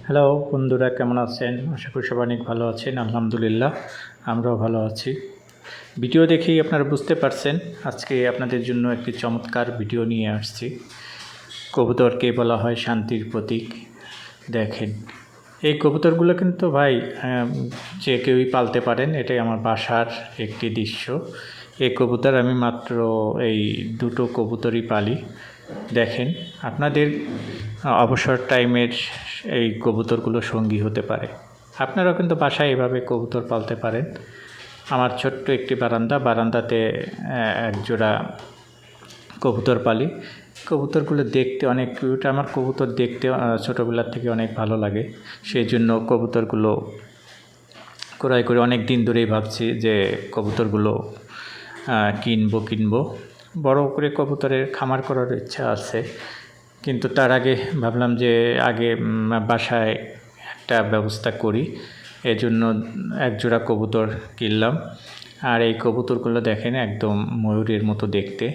Hello বন্ধুরা, কেমন আছেন? আশা করি সবাই অনেক ভালো আছেন। আলহামদুলিল্লাহ, আমরাও ভালো আছি। ভিডিও দেখেই আপনারা বুঝতে পারছেন আজকে আপনাদের জন্য একটি চমৎকার ভিডিও নিয়ে আসছি। কবুতরকে বলা হয় শান্তির প্রতীক। দেখেন, এই কবুতরগুলো কিন্তু ভাই যে কেউই পালতে পারেন। এটাই আমার বাসার একটি দৃশ্য। এই কবুতর আমি মাত্র এই দুটো কবুতরই পালি। দেখেন, আপনাদের অবসর টাইমের এই কবুতরগুলো সঙ্গী হতে পারে। আপনারাও কিন্তু বাসায় এভাবে কবুতর পালতে পারেন। আমার ছোট্ট একটি বারান্দাতে একজোড়া কবুতর পালি। কবুতরগুলো দেখতে অনেক কিউট। আমার কবুতর দেখতে ছোটোবেলার থেকে অনেক ভালো লাগে। সেই জন্য কবুতরগুলো ক্রয় করে অনেক দিন ধরেই ভাবছি যে কবুতরগুলো কিনবো। বড় করে কবুতরের খামার করার ইচ্ছা আছে, কিন্তু তার আগে ভাবলাম যে আগে বাসায় একটা ব্যবস্থা করি। এজন্য একজোড়া কবুতর কিনলাম। আর এই কবুতরগুলো দেখেন একদম ময়ূরের মতো দেখতে,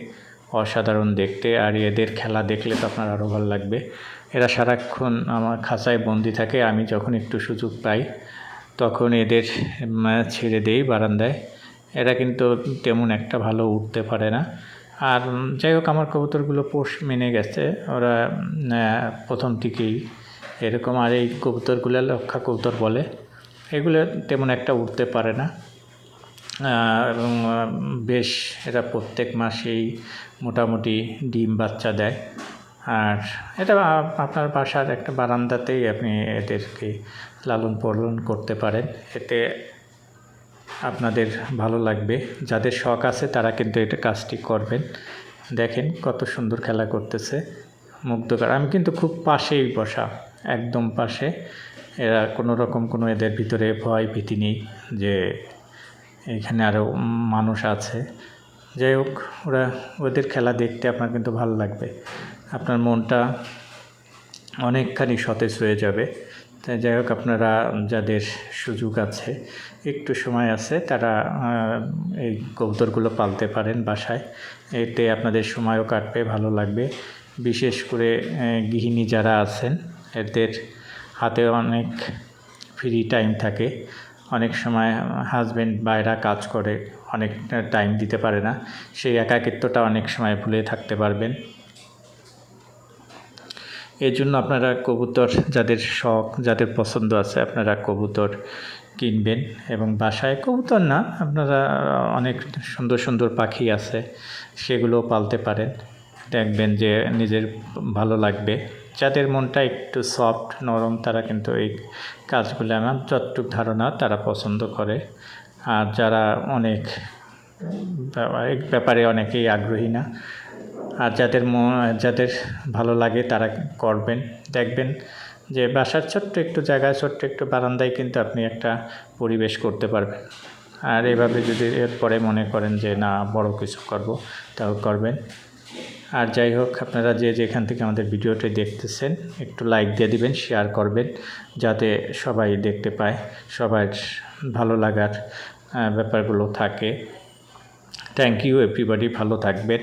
অসাধারণ দেখতে। আর এদের খেলা দেখলে তো আপনার আরও ভালো লাগবে। এরা সারাক্ষণ আমার খাঁচায় বন্দি থাকে। আমি যখন একটু সুযোগ পাই তখন এদের ছেড়ে দেই বারান্দায়। এরা কিন্তু তেমন একটা ভালো উঠতে পারে না। আর যাই হোক, আমার কবুতরগুলো পোষ মেনে গেছে। ওরা প্রথম থেকেই এরকম। আর এই কবুতরগুলো লক্ষা কবুতর বলে। এগুলো তেমন একটা উঠতে পারে না, এবং বেশ এরা প্রত্যেক মাসেই মোটামুটি ডিম বাচ্চা দেয়। আর এটা আপনার বাসার একটা বারান্দাতেই আপনি এদেরকে লালন পালন করতে পারেন। এতে আপনাদের ভালো লাগবে। যাদের শখ আছে তারা কিন্তু এটা কাজটি করবেন। দেখেন কত সুন্দর খেলা করতেছে, মুগ্ধকর। আমি কিন্তু খুব পাশেই বসা, একদম পাশে। এরা কোনো এদের ভিতরে ভয় ভীতি নেই যে এখানে আরও মানুষ আছে। যাই হোক, ওদের খেলা দেখতে আপনার কিন্তু ভালো লাগবে। আপনার মনটা অনেকখানি সতেজ হয়ে যাবে। তাই যাই হোক, আপনারা যাদের সুযোগ আছে, একটু সময় আছে, তারা এই কবুতরগুলো পালতে পারেন বাসায়। এতে আপনাদের সময়ও কাটবে, ভালো লাগবে। বিশেষ করে গৃহিণী যারা আছেন, এদের হাতে অনেক ফ্রি টাইম থাকে। অনেক সময় হাজব্যান্ড বাইরা কাজ করে, অনেক টাইম দিতে পারে না। সেই একাকিত্বটা অনেক সময় ভুলে থাকতে পারবেন। এই জন্য আপনারা কবুতর, যাদের শখ, যাদের পছন্দ আছে, আপনারা কবুতর কিনবেন। এবং বাসায় কবুতর না, আপনারা অনেক সুন্দর পাখি আছে, সেগুলোও পালতে পারেন। দেখবেন যে নিজের ভালো লাগবে। যাদের মনটা একটু সফট নরম, তারা কিন্তু এই কাজগুলো, আমার যতটুকু ধারণা, তারা পছন্দ করে। আর যারা অনেক ব্যাপারে অনেকেই আগ্রহী না, আর যাদের ভালো লাগে তারা করবেন। দেখবেন যে বাসার ছোট্ট একটু জায়গায়, ছোট্ট একটু বারান্দায় কিন্তু আপনি একটা পরিবেশ করতে পারবেন। আর এভাবে যদি এরপরে মনে করেন যে না, বড় কিছু করব, তাও করবেন। আর যাই হোক, আপনারা যেখান থেকে আমাদের ভিডিওটি দেখতেছেন, একটু লাইক দিয়ে দিবেন, শেয়ার করবেন, যাতে সবাই দেখতে পায়, সবার ভালো লাগার ব্যাপারগুলো থাকে। থ্যাংক ইউ এভরিবডি, ভালো থাকবেন।